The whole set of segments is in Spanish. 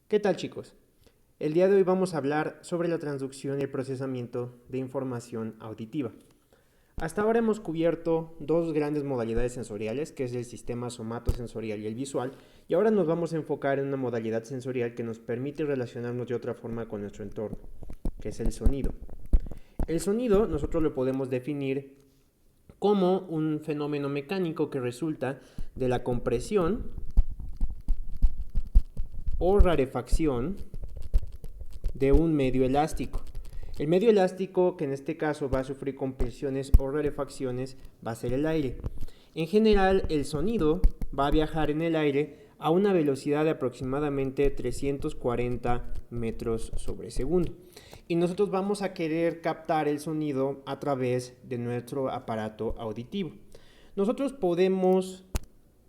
¿Qué tal, chicos? El día de hoy vamos a hablar sobre la transducción y el procesamiento de información auditiva. Hasta ahora hemos cubierto dos grandes modalidades sensoriales, que es el sistema somatosensorial y el visual, y ahora nos vamos a enfocar en una modalidad sensorial que nos permite relacionarnos de otra forma con nuestro entorno, que es el sonido. El sonido nosotros lo podemos definir como un fenómeno mecánico que resulta de la compresión o rarefacción de un medio elástico. El medio elástico, que en este caso va a sufrir compresiones o rarefacciones, va a ser el aire. En general, el sonido va a viajar en el aire a una velocidad de aproximadamente 340 metros sobre segundo. Y nosotros vamos a querer captar el sonido a través de nuestro aparato auditivo. Nosotros podemos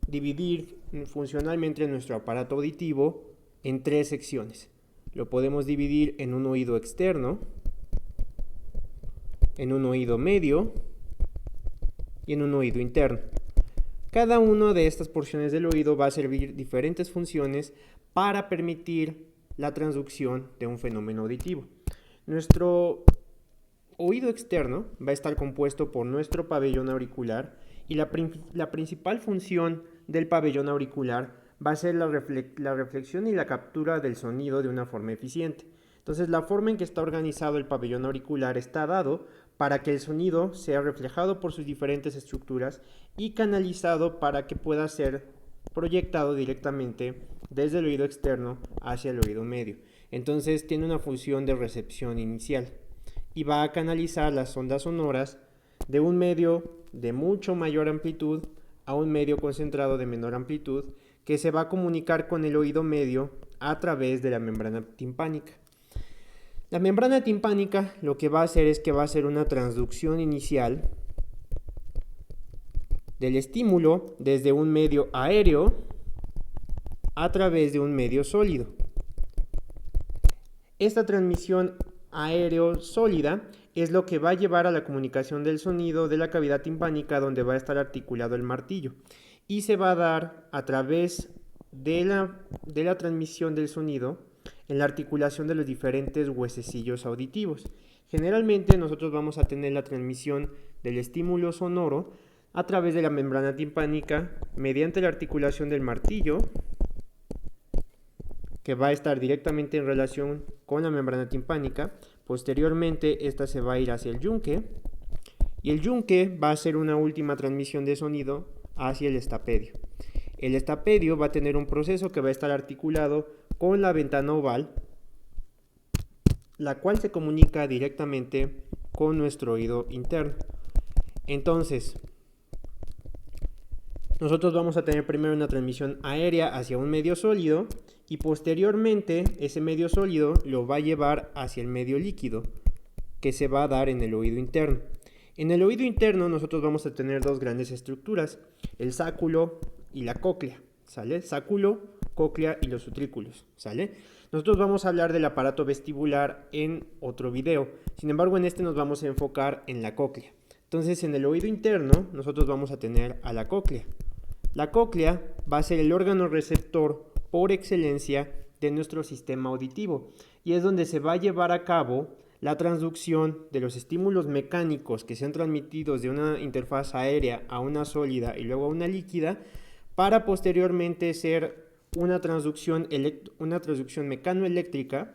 dividir funcionalmente nuestro aparato auditivo en tres secciones. Lo podemos dividir en un oído externo, en un oído medio y en un oído interno. Cada una de estas porciones del oído va a servir diferentes funciones para permitir la transducción de un fenómeno auditivo. Nuestro oído externo va a estar compuesto por nuestro pabellón auricular y la principal función del pabellón auricular va a ser la reflexión y la captura del sonido de una forma eficiente. Entonces, la forma en que está organizado el pabellón auricular está dado para que el sonido sea reflejado por sus diferentes estructuras y canalizado para que pueda ser proyectado directamente desde el oído externo hacia el oído medio. Entonces, tiene una función de recepción inicial y va a canalizar las ondas sonoras de un medio de mucho mayor amplitud a un medio concentrado de menor amplitud que se va a comunicar con el oído medio a través de la membrana timpánica. La membrana timpánica lo que va a hacer es que va a hacer una transducción inicial del estímulo desde un medio aéreo a través de un medio sólido. Esta transmisión aéreo-sólida es lo que va a llevar a la comunicación del sonido de la cavidad timpánica donde va a estar articulado el martillo y se va a dar a través de la transmisión del sonido en la articulación de los diferentes huesecillos auditivos. Generalmente nosotros vamos a tener la transmisión del estímulo sonoro a través de la membrana timpánica mediante la articulación del martillo, que va a estar directamente en relación con la membrana timpánica. Posteriormente, esta se va a ir hacia el yunque y el yunque va a hacer una última transmisión de sonido hacia el estapedio. El estapedio va a tener un proceso que va a estar articulado con la ventana oval, la cual se comunica directamente con nuestro oído interno. Entonces, nosotros vamos a tener primero una transmisión aérea hacia un medio sólido y posteriormente ese medio sólido lo va a llevar hacia el medio líquido que se va a dar en el oído interno. En el oído interno nosotros vamos a tener dos grandes estructuras, el sáculo y la cóclea, ¿sale? Sáculo, cóclea y los utrículos, ¿sale? Nosotros vamos a hablar del aparato vestibular en otro video, sin embargo en este nos vamos a enfocar en la cóclea. Entonces en el oído interno nosotros vamos a tener a la cóclea. La cóclea va a ser el órgano receptor por excelencia de nuestro sistema auditivo y es donde se va a llevar a cabo la transducción de los estímulos mecánicos que sean transmitidos de una interfaz aérea a una sólida y luego a una líquida para posteriormente ser una transducción mecanoeléctrica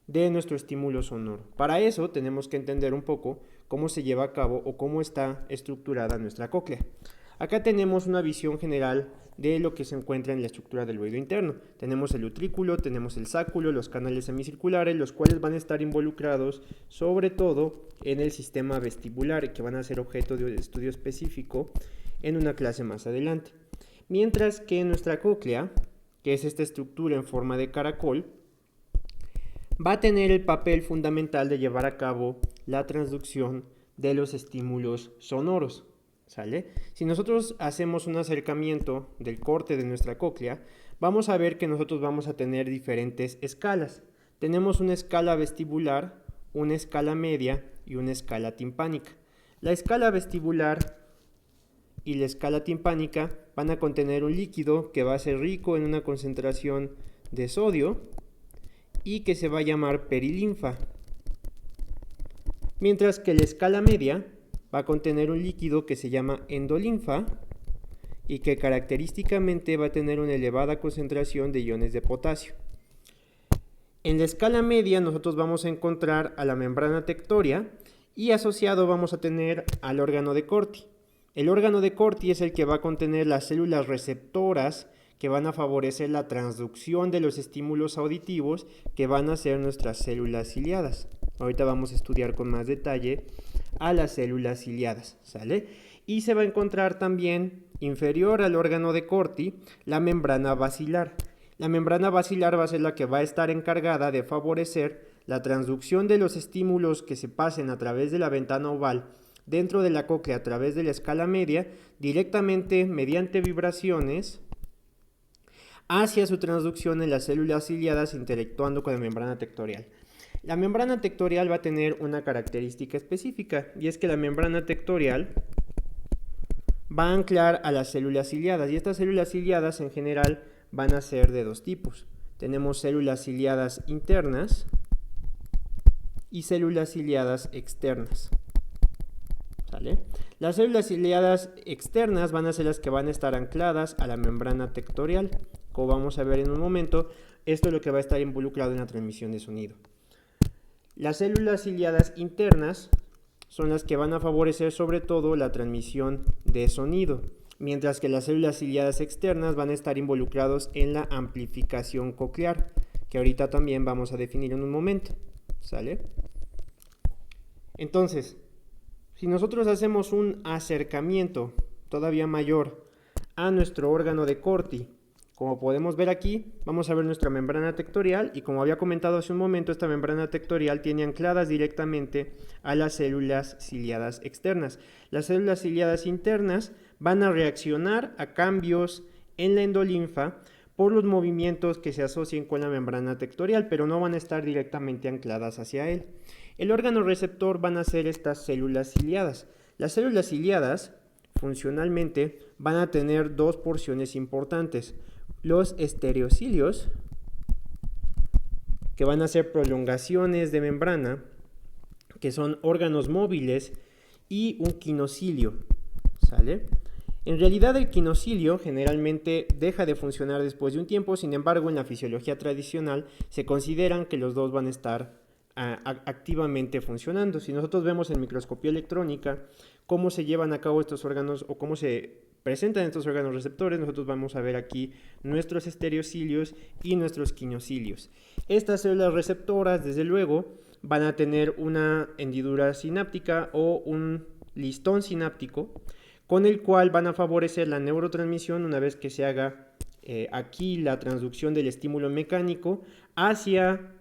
de nuestro estímulo sonoro. Para eso tenemos que entender un poco cómo se lleva a cabo o cómo está estructurada nuestra cóclea. Acá tenemos una visión general de lo que se encuentra en la estructura del oído interno. Tenemos el utrículo, tenemos el sáculo, los canales semicirculares, los cuales van a estar involucrados sobre todo en el sistema vestibular, que van a ser objeto de estudio específico en una clase más adelante. Mientras que nuestra cóclea, que es esta estructura en forma de caracol, va a tener el papel fundamental de llevar a cabo la transducción de los estímulos sonoros. ¿Sale? Si nosotros hacemos un acercamiento del corte de nuestra cóclea, vamos a ver que nosotros vamos a tener diferentes escalas. Tenemos una escala vestibular, una escala media y una escala timpánica. La escala vestibular y la escala timpánica van a contener un líquido que va a ser rico en una concentración de sodio y que se va a llamar perilinfa. Mientras que la escala media va a contener un líquido que se llama endolinfa y que característicamente va a tener una elevada concentración de iones de potasio. En la escala media nosotros vamos a encontrar a la membrana tectoria y asociado vamos a tener al órgano de Corti. El órgano de Corti es el que va a contener las células receptoras que van a favorecer la transducción de los estímulos auditivos que van a ser nuestras células ciliadas. Ahorita vamos a estudiar con más detalle a las células ciliadas, ¿sale? Y se va a encontrar también inferior al órgano de Corti la membrana basilar. La membrana basilar va a ser la que va a estar encargada de favorecer la transducción de los estímulos que se pasen a través de la ventana oval dentro de la cóclea a través de la escala media directamente mediante vibraciones hacia su transducción en las células ciliadas interactuando con la membrana tectorial. La membrana tectorial va a tener una característica específica y es que la membrana tectorial va a anclar a las células ciliadas y estas células ciliadas en general van a ser de dos tipos. Tenemos células ciliadas internas y células ciliadas externas. ¿Sale? Las células ciliadas externas van a ser las que van a estar ancladas a la membrana tectorial. Como vamos a ver en un momento, esto es lo que va a estar involucrado en la transmisión de sonido. Las células ciliadas internas son las que van a favorecer sobre todo la transmisión de sonido, mientras que las células ciliadas externas van a estar involucrados en la amplificación coclear, que ahorita también vamos a definir en un momento, ¿sale? Entonces, si nosotros hacemos un acercamiento todavía mayor a nuestro órgano de Corti, como podemos ver aquí, vamos a ver nuestra membrana tectorial y como había comentado hace un momento, esta membrana tectorial tiene ancladas directamente a las células ciliadas externas. Las células ciliadas internas van a reaccionar a cambios en la endolinfa por los movimientos que se asocien con la membrana tectorial, pero no van a estar directamente ancladas hacia él. El órgano receptor van a ser estas células ciliadas. Las células ciliadas, funcionalmente, van a tener dos porciones importantes. Los estereocilios, que van a ser prolongaciones de membrana, que son órganos móviles, y un quinocilio, ¿sale? En realidad el quinocilio generalmente deja de funcionar después de un tiempo, sin embargo en la fisiología tradicional se consideran que los dos van a estar activamente funcionando. Si nosotros vemos en microscopía electrónica cómo se llevan a cabo estos órganos o cómo se presentan estos órganos receptores, nosotros vamos a ver aquí nuestros estereocilios y nuestros quinocilios. Estas células receptoras, desde luego, van a tener una hendidura sináptica o un listón sináptico con el cual van a favorecer la neurotransmisión una vez que se haga aquí la transducción del estímulo mecánico hacia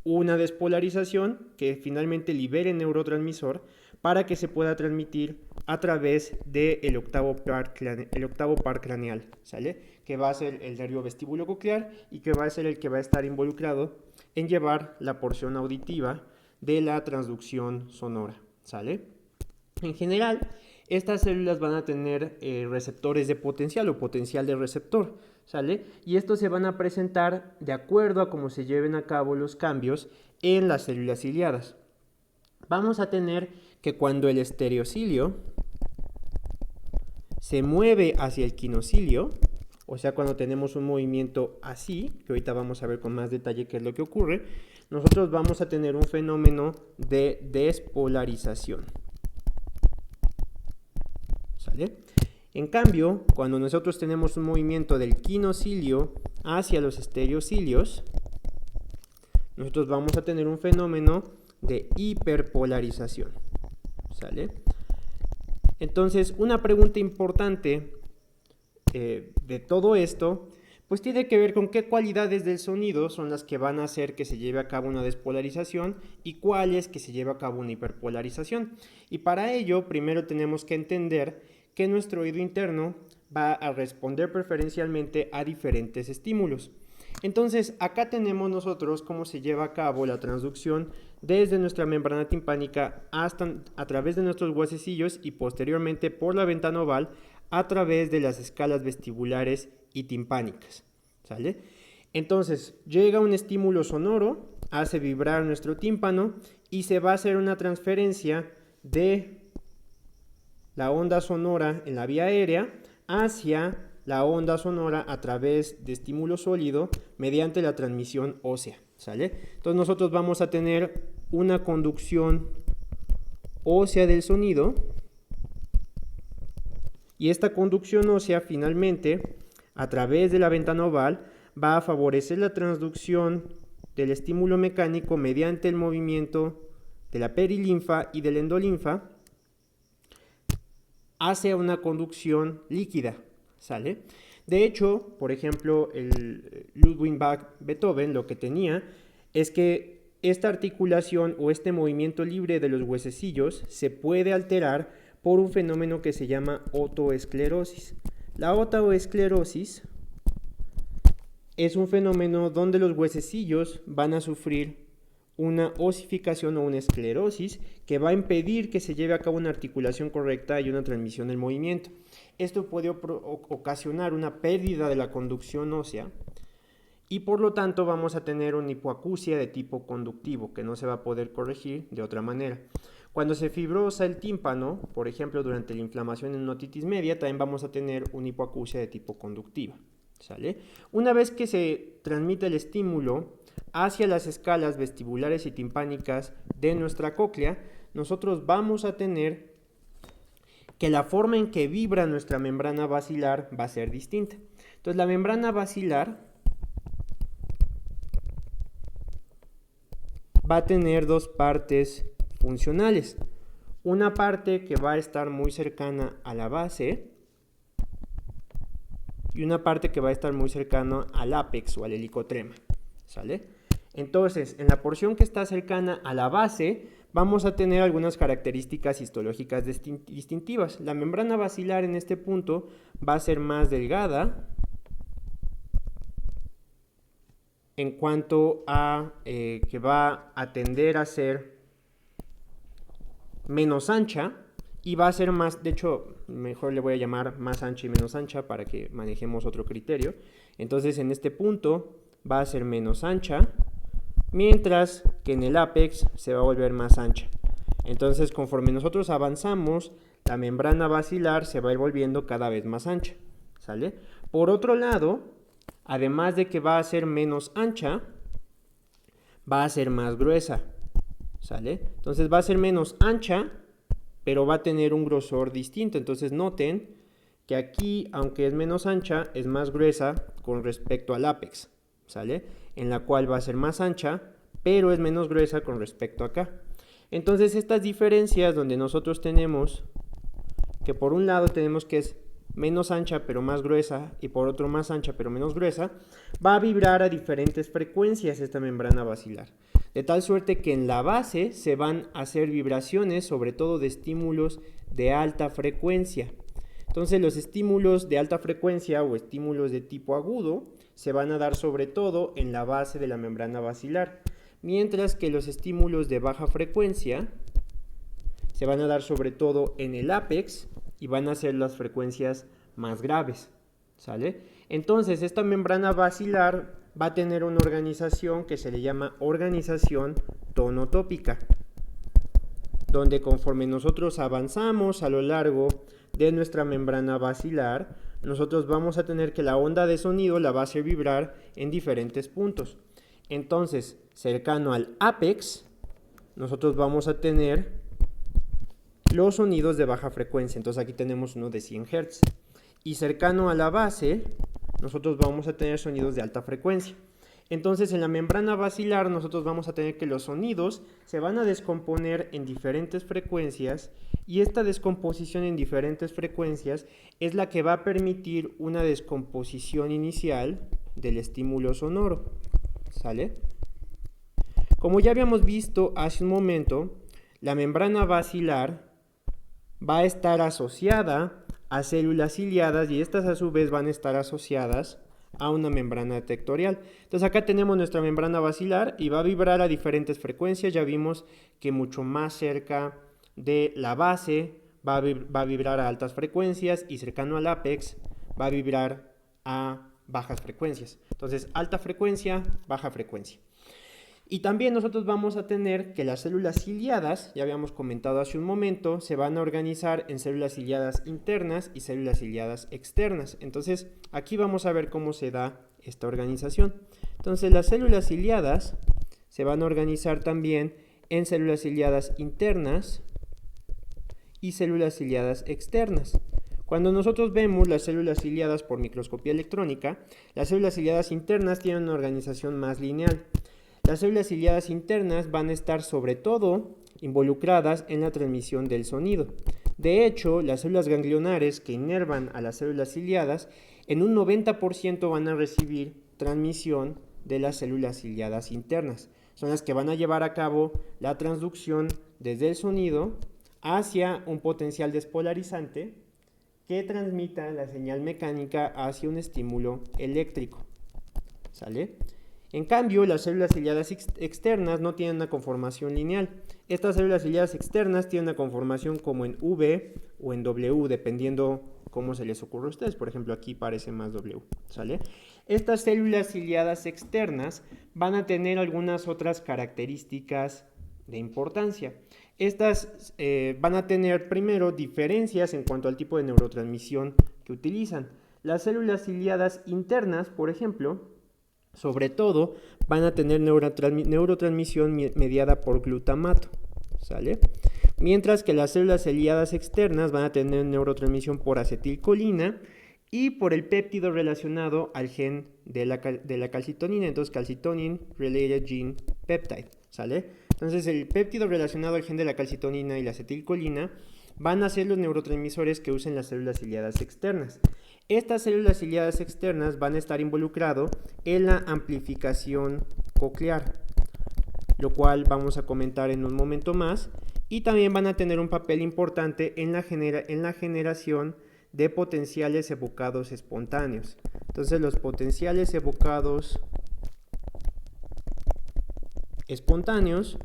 una despolarización que finalmente libere el neurotransmisor para que se pueda transmitir a través del octavo par craneal, ¿sale? Que va a ser el nervio vestíbulo coclear y que va a ser el que va a estar involucrado en llevar la porción auditiva de la transducción sonora, ¿sale? En general, estas células van a tener receptores de potencial o potencial de receptor, ¿sale? Y estos se van a presentar de acuerdo a cómo se lleven a cabo los cambios en las células ciliadas. Vamos a tener que cuando el estereocilio se mueve hacia el quinocilio, o sea, cuando tenemos un movimiento así, que ahorita vamos a ver con más detalle qué es lo que ocurre, nosotros vamos a tener un fenómeno de despolarización, ¿sale? En cambio, cuando nosotros tenemos un movimiento del quinocilio hacia los estereocilios, nosotros vamos a tener un fenómeno de hiperpolarización, ¿sale? Entonces, una pregunta importante de todo esto, pues tiene que ver con qué cualidades del sonido son las que van a hacer que se lleve a cabo una despolarización y cuáles que se lleve a cabo una hiperpolarización. Y para ello, primero tenemos que entender que nuestro oído interno va a responder preferencialmente a diferentes estímulos. Entonces, acá tenemos nosotros cómo se lleva a cabo la transducción desde nuestra membrana timpánica hasta a través de nuestros huesecillos y posteriormente por la ventana oval a través de las escalas vestibulares y timpánicas, ¿sale? Entonces, llega un estímulo sonoro, hace vibrar nuestro tímpano y se va a hacer una transferencia de la onda sonora en la vía aérea hacia la onda sonora a través de estímulo sólido mediante la transmisión ósea, ¿sale? Entonces nosotros vamos a tener una conducción ósea del sonido y esta conducción ósea finalmente a través de la ventana oval va a favorecer la transducción del estímulo mecánico mediante el movimiento de la perilinfa y del endolinfa hacia una conducción líquida, ¿sale? De hecho, por ejemplo, el Ludwig van Beethoven lo que tenía es que esta articulación o este movimiento libre de los huesecillos se puede alterar por un fenómeno que se llama otoesclerosis. La otoesclerosis es un fenómeno donde los huesecillos van a sufrir una osificación o una esclerosis que va a impedir que se lleve a cabo una articulación correcta y una transmisión del movimiento. Esto puede ocasionar una pérdida de la conducción ósea y por lo tanto vamos a tener una hipoacusia de tipo conductivo que no se va a poder corregir de otra manera. Cuando se fibrosa el tímpano, por ejemplo durante la inflamación en una otitis media, también vamos a tener una hipoacusia de tipo conductiva, ¿sale? Una vez que se transmite el estímulo hacia las escalas vestibulares y timpánicas de nuestra cóclea, nosotros vamos a tener que la forma en que vibra nuestra membrana basilar va a ser distinta. Entonces la membrana basilar va a tener dos partes funcionales. Una parte que va a estar muy cercana a la base y una parte que va a estar muy cercana al ápex o al helicotrema, ¿sale? Entonces, en la porción que está cercana a la base, vamos a tener algunas características histológicas distintivas. La membrana basilar en este punto va a ser más delgada en cuanto a que va a tender a ser menos ancha y va a ser más, de hecho, mejor le voy a llamar más ancha y menos ancha para que manejemos otro criterio. Entonces, en este punto va a ser menos ancha, mientras que en el ápex se va a volver más ancha. Entonces, conforme nosotros avanzamos, la membrana basilar se va a ir volviendo cada vez más ancha, ¿sale? Por otro lado, además de que va a ser menos ancha, va a ser más gruesa, ¿sale? Entonces va a ser menos ancha, pero va a tener un grosor distinto. Entonces noten que aquí, aunque es menos ancha, es más gruesa con respecto al ápex, ¿sale? En la cual va a ser más ancha, pero es menos gruesa con respecto a acá. Entonces estas diferencias donde nosotros tenemos que por un lado tenemos que es menos ancha pero más gruesa y por otro más ancha pero menos gruesa, va a vibrar a diferentes frecuencias esta membrana basilar. De tal suerte que en la base se van a hacer vibraciones, sobre todo de estímulos de alta frecuencia. Entonces los estímulos de alta frecuencia o estímulos de tipo agudo se van a dar sobre todo en la base de la membrana basilar, mientras que los estímulos de baja frecuencia se van a dar sobre todo en el ápex y van a ser las frecuencias más graves, ¿sale? Entonces esta membrana basilar va a tener una organización que se le llama organización tonotópica, donde conforme nosotros avanzamos a lo largo de nuestra membrana basilar, nosotros vamos a tener que la onda de sonido la va a hacer vibrar en diferentes puntos. Entonces, cercano al ápex, nosotros vamos a tener los sonidos de baja frecuencia. Entonces aquí tenemos uno de 100 Hz. Y cercano a la base, nosotros vamos a tener sonidos de alta frecuencia. Entonces en la membrana basilar nosotros vamos a tener que los sonidos se van a descomponer en diferentes frecuencias y esta descomposición en diferentes frecuencias es la que va a permitir una descomposición inicial del estímulo sonoro, ¿sale? Como ya habíamos visto hace un momento, la membrana basilar va a estar asociada a células ciliadas y estas a su vez van a estar asociadas a una membrana tectorial. Entonces acá tenemos nuestra membrana basilar y va a vibrar a diferentes frecuencias. Ya vimos que mucho más cerca de la base va a vibrar a altas frecuencias y cercano al ápex va a vibrar a bajas frecuencias. Entonces, alta frecuencia, baja frecuencia. Y también nosotros vamos a tener que las células ciliadas, ya habíamos comentado hace un momento, se van a organizar en células ciliadas internas y células ciliadas externas. Entonces, aquí vamos a ver cómo se da esta organización. Entonces, las células ciliadas se van a organizar también en células ciliadas internas y células ciliadas externas. Cuando nosotros vemos las células ciliadas por microscopía electrónica, las células ciliadas internas tienen una organización más lineal. Las células ciliadas internas van a estar sobre todo involucradas en la transmisión del sonido. De hecho, las células ganglionares que inervan a las células ciliadas, en un 90% van a recibir transmisión de las células ciliadas internas. Son las que van a llevar a cabo la transducción desde el sonido hacia un potencial despolarizante que transmita la señal mecánica hacia un estímulo eléctrico. ¿Sale? En cambio, las células ciliadas externas no tienen una conformación lineal. Estas células ciliadas externas tienen una conformación como en V o en W, dependiendo cómo se les ocurre a ustedes. Por ejemplo, aquí parece más W, ¿sale? Estas células ciliadas externas van a tener algunas otras características de importancia. Estas van a tener primero diferencias en cuanto al tipo de neurotransmisión que utilizan. Las células ciliadas internas, por ejemplo, sobre todo, van a tener neurotransmisión mediada por glutamato, ¿sale? Mientras que las células ciliadas externas van a tener neurotransmisión por acetilcolina y por el péptido relacionado al gen de la calcitonina, entonces calcitonin related gene peptide, ¿sale? Entonces el péptido relacionado al gen de la calcitonina y la acetilcolina van a ser los neurotransmisores que usen las células ciliadas externas. Estas células ciliadas externas van a estar involucradas en la amplificación coclear, lo cual vamos a comentar en un momento más, y también van a tener un papel importante en la generación de potenciales evocados espontáneos. Entonces los potenciales evocados espontáneos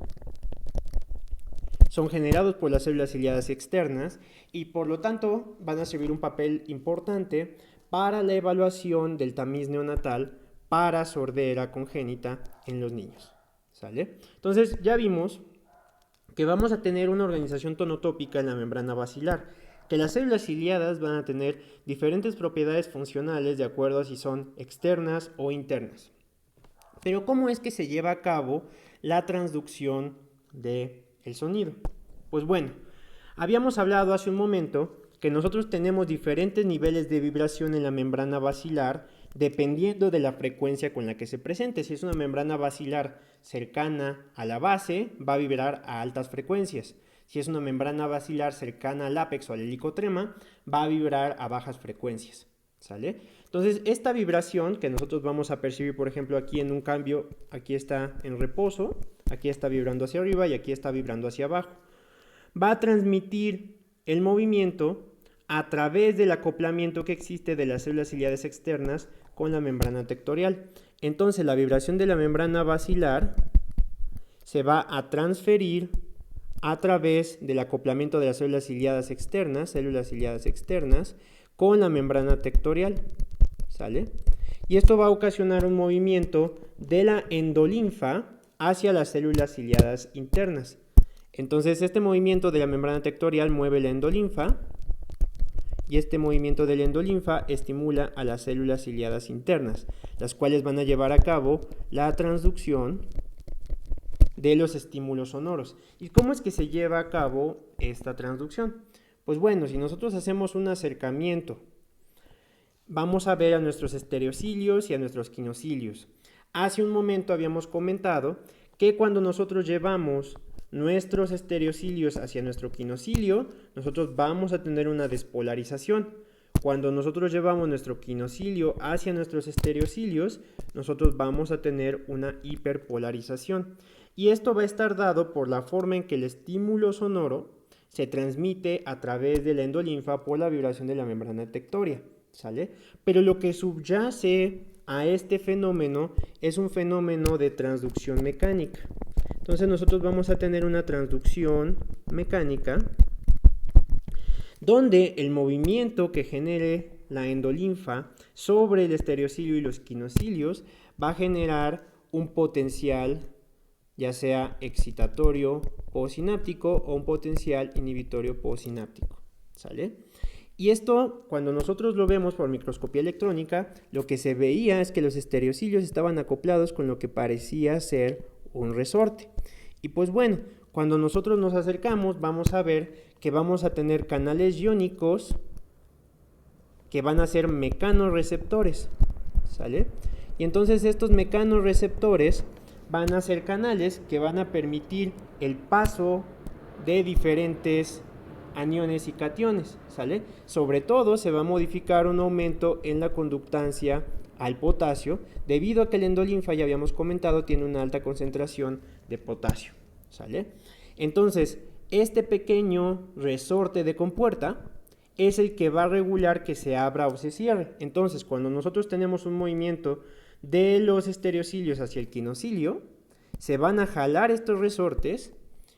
son generados por las células ciliadas externas y por lo tanto van a servir un papel importante para la evaluación del tamiz neonatal para sordera congénita en los niños, ¿sale? Entonces ya vimos que vamos a tener una organización tonotópica en la membrana basilar, que las células ciliadas van a tener diferentes propiedades funcionales de acuerdo a si son externas o internas. Pero ¿cómo es que se lleva a cabo la transducción del sonido? Pues bueno, habíamos hablado hace un momento que nosotros tenemos diferentes niveles de vibración en la membrana basilar dependiendo de la frecuencia con la que se presente. Si es una membrana basilar cercana a la base, va a vibrar a altas frecuencias. Si es una membrana basilar cercana al ápex o al helicotrema, va a vibrar a bajas frecuencias, ¿sale? Entonces, esta vibración que nosotros vamos a percibir, por ejemplo, aquí en un cambio, aquí está en reposo, aquí está vibrando hacia arriba y aquí está vibrando hacia abajo, va a transmitir el movimiento a través del acoplamiento que existe de las células ciliadas externas con la membrana tectorial. Entonces, la vibración de la membrana basilar se va a transferir a través del acoplamiento de las células ciliadas externas con la membrana tectorial, ¿sale? Y esto va a ocasionar un movimiento de la endolinfa hacia las células ciliadas internas. Entonces, este movimiento de la membrana tectorial mueve la endolinfa y este movimiento de la endolinfa estimula a las células ciliadas internas, las cuales van a llevar a cabo la transducción de los estímulos sonoros. ¿Y cómo es que se lleva a cabo esta transducción? Pues bueno, si nosotros hacemos un acercamiento, vamos a ver a nuestros estereocilios y a nuestros quinocilios. Hace un momento habíamos comentado que cuando nosotros llevamos nuestros estereocilios hacia nuestro quinocilio, nosotros vamos a tener una despolarización. Cuando nosotros llevamos nuestro quinocilio hacia nuestros estereocilios, nosotros vamos a tener una hiperpolarización. Y esto va a estar dado por la forma en que el estímulo sonoro se transmite a través de la endolinfa por la vibración de la membrana tectoria, ¿sale? Pero lo que subyace a este fenómeno es un fenómeno de transducción mecánica. Entonces nosotros vamos a tener una transducción mecánica donde el movimiento que genere la endolinfa sobre el estereocilio y los quinocilios, va a generar un potencial ya sea excitatorio postsináptico o un potencial inhibitorio postsináptico, ¿sale? Y esto, cuando nosotros lo vemos por microscopía electrónica, lo que se veía es que los estereocilios estaban acoplados con lo que parecía ser un resorte. Y pues bueno, cuando nosotros nos acercamos, vamos a ver que vamos a tener canales iónicos que van a ser mecanorreceptores, ¿sale? Y entonces estos mecanorreceptores van a ser canales que van a permitir el paso de diferentes aniones y cationes, ¿sale? Sobre todo se va a modificar un aumento en la conductancia al potasio, debido a que el endolinfa, ya habíamos comentado, tiene una alta concentración de potasio, ¿sale? Entonces, este pequeño resorte de compuerta es el que va a regular que se abra o se cierre. Entonces, cuando nosotros tenemos un movimiento de los estereocilios hacia el quinocilio, se van a jalar estos resortes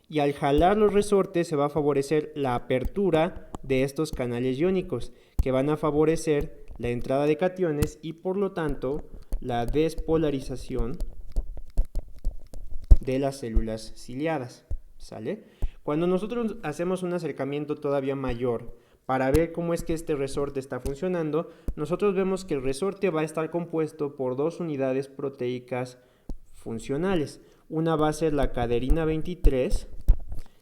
y al jalar los resortes se va a favorecer la apertura de estos canales iónicos que van a favorecer la entrada de cationes y por lo tanto la despolarización de las células ciliadas, ¿sale? Cuando nosotros hacemos un acercamiento todavía mayor para ver cómo es que este resorte está funcionando, nosotros vemos que el resorte va a estar compuesto por dos unidades proteicas funcionales. Una va a ser la caderina 23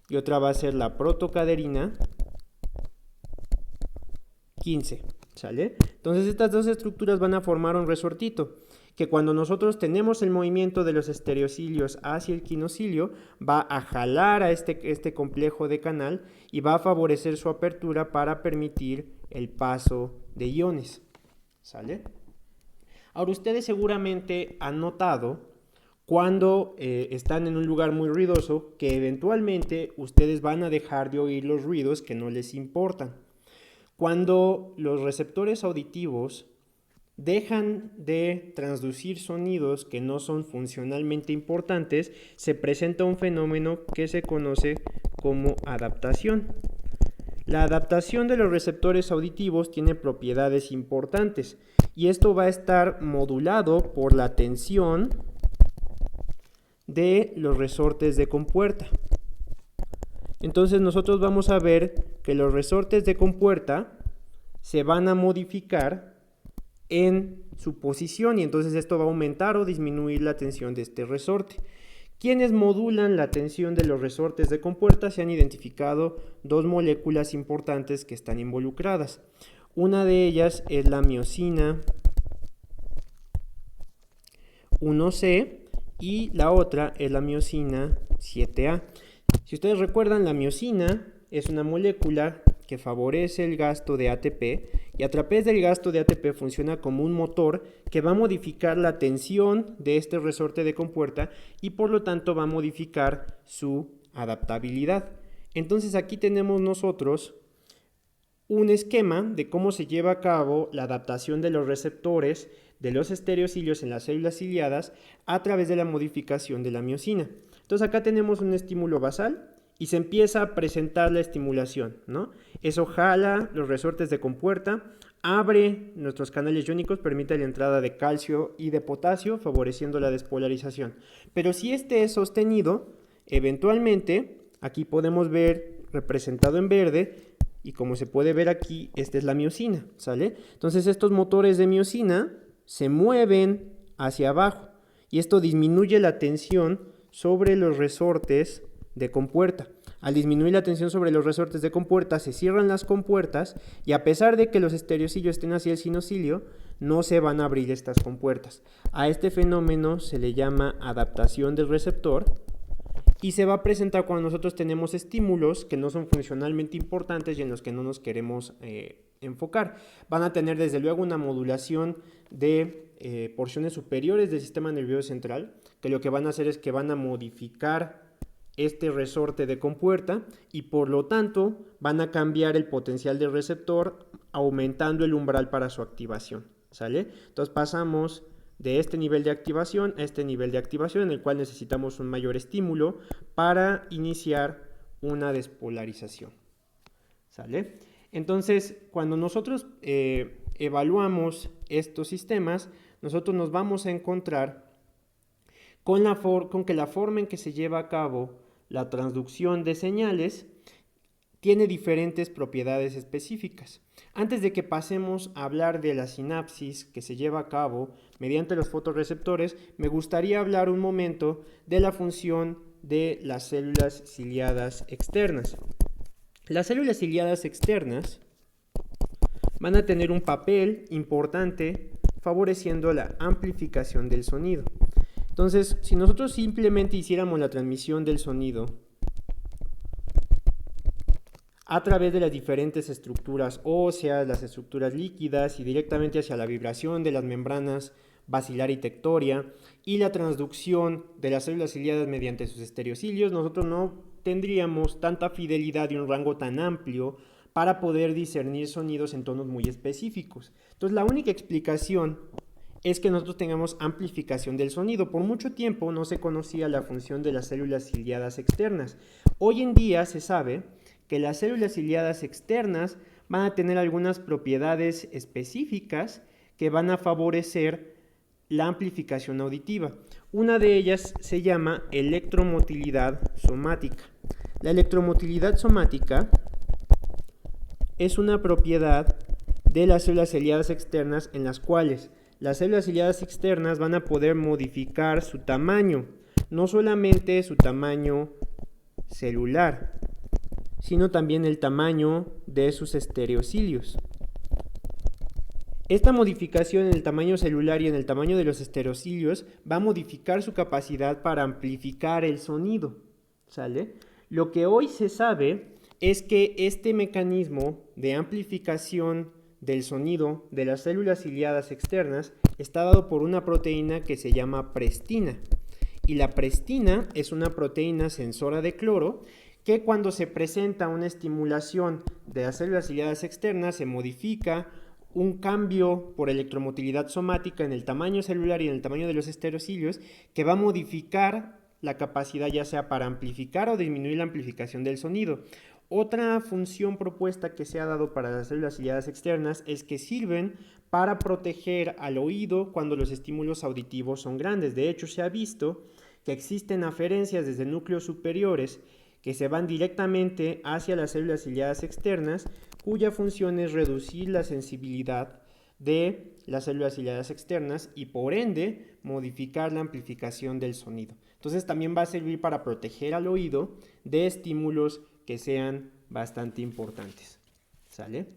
y otra va a ser la protocaderina 15, ¿sale? Entonces estas dos estructuras van a formar un resortito que cuando nosotros tenemos el movimiento de los estereocilios hacia el quinocilio, va a jalar a este complejo de canal y va a favorecer su apertura para permitir el paso de iones, ¿sale? Ahora ustedes seguramente han notado cuando están en un lugar muy ruidoso que eventualmente ustedes van a dejar de oír los ruidos que no les importan. Cuando los receptores auditivos dejan de transducir sonidos que no son funcionalmente importantes, se presenta un fenómeno que se conoce como adaptación. La adaptación de los receptores auditivos tiene propiedades importantes y esto va a estar modulado por la tensión de los resortes de compuerta. Entonces nosotros vamos a ver que los resortes de compuerta se van a modificar en su posición y entonces esto va a aumentar o disminuir la tensión de este resorte. Quienes modulan la tensión de los resortes de compuerta, se han identificado dos moléculas importantes que están involucradas. Una de ellas es la miosina 1C y la otra es la miosina 7A. Si ustedes recuerdan, la miosina es una molécula que favorece el gasto de ATP y a través del gasto de ATP funciona como un motor que va a modificar la tensión de este resorte de compuerta y por lo tanto va a modificar su adaptabilidad. Entonces aquí tenemos nosotros un esquema de cómo se lleva a cabo la adaptación de los receptores de los estereocilios en las células ciliadas a través de la modificación de la miosina. Entonces acá tenemos un estímulo basal y se empieza a presentar la estimulación, ¿no? Eso jala los resortes de compuerta, abre nuestros canales iónicos, permite la entrada de calcio y de potasio, favoreciendo la despolarización. Pero si este es sostenido, eventualmente, aquí podemos ver representado en verde, y como se puede ver aquí, esta es la miosina, ¿sale? Entonces estos motores de miosina se mueven hacia abajo, y esto disminuye la tensión sobre los resortes de compuerta. Al disminuir la tensión sobre los resortes de compuerta, se cierran las compuertas y a pesar de que los estereocilios estén hacia el quinocilio, no se van a abrir estas compuertas. A este fenómeno se le llama adaptación del receptor y se va a presentar cuando nosotros tenemos estímulos que no son funcionalmente importantes y en los que no nos queremos enfocar. Van a tener desde luego una modulación de porciones superiores del sistema nervioso central, que lo que van a hacer es que van a modificar este resorte de compuerta y por lo tanto van a cambiar el potencial del receptor aumentando el umbral para su activación, ¿sale? Entonces pasamos de este nivel de activación a este nivel de activación en el cual necesitamos un mayor estímulo para iniciar una despolarización, ¿sale? Entonces cuando nosotros evaluamos estos sistemas, nosotros nos vamos a encontrar con que la forma en que se lleva a cabo la transducción de señales tiene diferentes propiedades específicas. Antes de que pasemos a hablar de la sinapsis que se lleva a cabo mediante los fotorreceptores, me gustaría hablar un momento de la función de las células ciliadas externas. Las células ciliadas externas van a tener un papel importante favoreciendo la amplificación del sonido. Entonces, si nosotros simplemente hiciéramos la transmisión del sonido a través de las diferentes estructuras óseas, las estructuras líquidas y directamente hacia la vibración de las membranas basilar y tectoria y la transducción de las células ciliadas mediante sus estereocilios, nosotros no tendríamos tanta fidelidad y un rango tan amplio para poder discernir sonidos en tonos muy específicos. Entonces, la única explicación es que nosotros tengamos amplificación del sonido. Por mucho tiempo no se conocía la función de las células ciliadas externas. Hoy en día se sabe que las células ciliadas externas van a tener algunas propiedades específicas que van a favorecer la amplificación auditiva. Una de ellas se llama electromotilidad somática. La electromotilidad somática es una propiedad de las células ciliadas externas en las cuales las células ciliadas externas van a poder modificar su tamaño, no solamente su tamaño celular, sino también el tamaño de sus estereocilios. Esta modificación en el tamaño celular y en el tamaño de los estereocilios va a modificar su capacidad para amplificar el sonido, ¿sale? Lo que hoy se sabe es que este mecanismo de amplificación del sonido de las células ciliadas externas está dado por una proteína que se llama prestina. Y la prestina es una proteína sensora de cloro que cuando se presenta una estimulación de las células ciliadas externas se modifica un cambio por electromotilidad somática en el tamaño celular y en el tamaño de los estereocilios que va a modificar la capacidad ya sea para amplificar o disminuir la amplificación del sonido. Otra función propuesta que se ha dado para las células ciliadas externas es que sirven para proteger al oído cuando los estímulos auditivos son grandes. De hecho, se ha visto que existen aferencias desde núcleos superiores que se van directamente hacia las células ciliadas externas, cuya función es reducir la sensibilidad de las células ciliadas externas y por ende modificar la amplificación del sonido. Entonces también va a servir para proteger al oído de estímulos que sean bastante importantes. ¿Sale?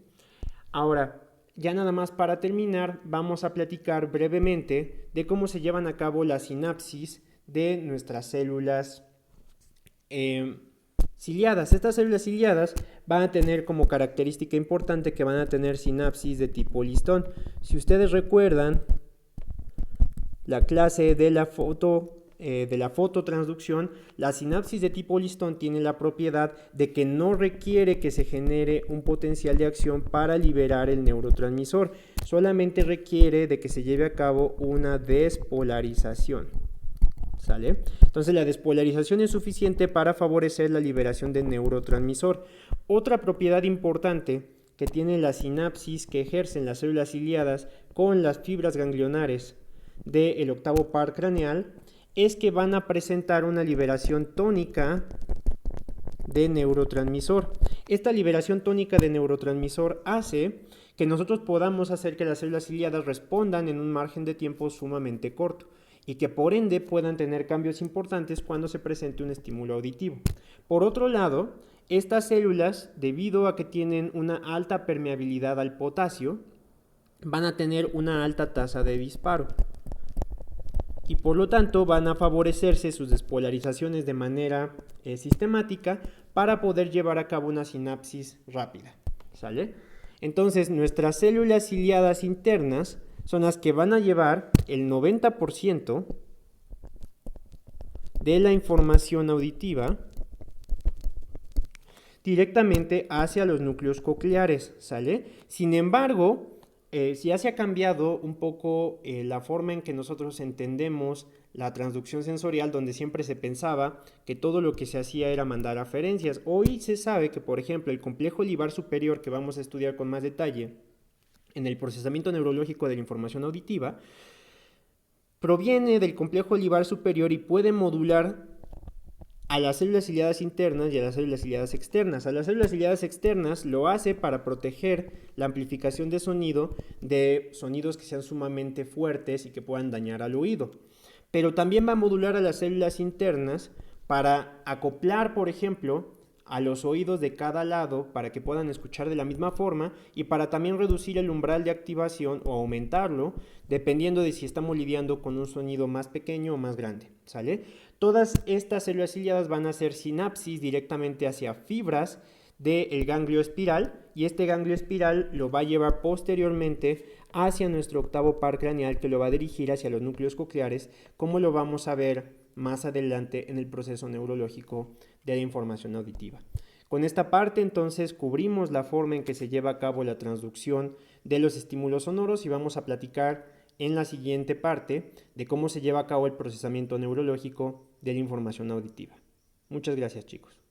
Ahora, ya nada más para terminar, vamos a platicar brevemente de cómo se llevan a cabo las sinapsis de nuestras células ciliadas. Estas células ciliadas van a tener como característica importante que van a tener sinapsis de tipo listón. Si ustedes recuerdan la clase de la fototransducción, la sinapsis de tipo listón tiene la propiedad de que no requiere que se genere un potencial de acción para liberar el neurotransmisor, solamente requiere de que se lleve a cabo una despolarización. ¿Sale? Entonces la despolarización es suficiente para favorecer la liberación del neurotransmisor. Otra propiedad importante que tiene la sinapsis que ejercen las células ciliadas con las fibras ganglionares del octavo par craneal es que van a presentar una liberación tónica de neurotransmisor. Esta liberación tónica de neurotransmisor hace que nosotros podamos hacer que las células ciliadas respondan en un margen de tiempo sumamente corto y que por ende puedan tener cambios importantes cuando se presente un estímulo auditivo. Por otro lado, estas células, debido a que tienen una alta permeabilidad al potasio, van a tener una alta tasa de disparo y por lo tanto van a favorecerse sus despolarizaciones de manera sistemática para poder llevar a cabo una sinapsis rápida. ¿Sale? Entonces, nuestras células ciliadas internas son las que van a llevar el 90% de la información auditiva directamente hacia los núcleos cocleares, ¿sale? Sin embargo, ya se ha cambiado un poco la forma en que nosotros entendemos la transducción sensorial, donde siempre se pensaba que todo lo que se hacía era mandar aferencias. Hoy se sabe que, por ejemplo, el complejo libar superior, que vamos a estudiar con más detalle, en el procesamiento neurológico de la información auditiva, proviene del complejo olivar superior y puede modular a las células ciliadas internas y a las células ciliadas externas. A las células ciliadas externas lo hace para proteger la amplificación de sonidos que sean sumamente fuertes y que puedan dañar al oído. Pero también va a modular a las células internas para acoplar, por ejemplo, a los oídos de cada lado para que puedan escuchar de la misma forma y para también reducir el umbral de activación o aumentarlo dependiendo de si estamos lidiando con un sonido más pequeño o más grande, ¿sale? Todas estas células ciliadas van a hacer sinapsis directamente hacia fibras del ganglio espiral y este ganglio espiral lo va a llevar posteriormente hacia nuestro octavo par craneal que lo va a dirigir hacia los núcleos cocleares, como lo vamos a ver más adelante en el proceso neurológico de la información auditiva. Con esta parte entonces cubrimos la forma en que se lleva a cabo la transducción de los estímulos sonoros y vamos a platicar en la siguiente parte de cómo se lleva a cabo el procesamiento neurológico de la información auditiva. Muchas gracias, chicos.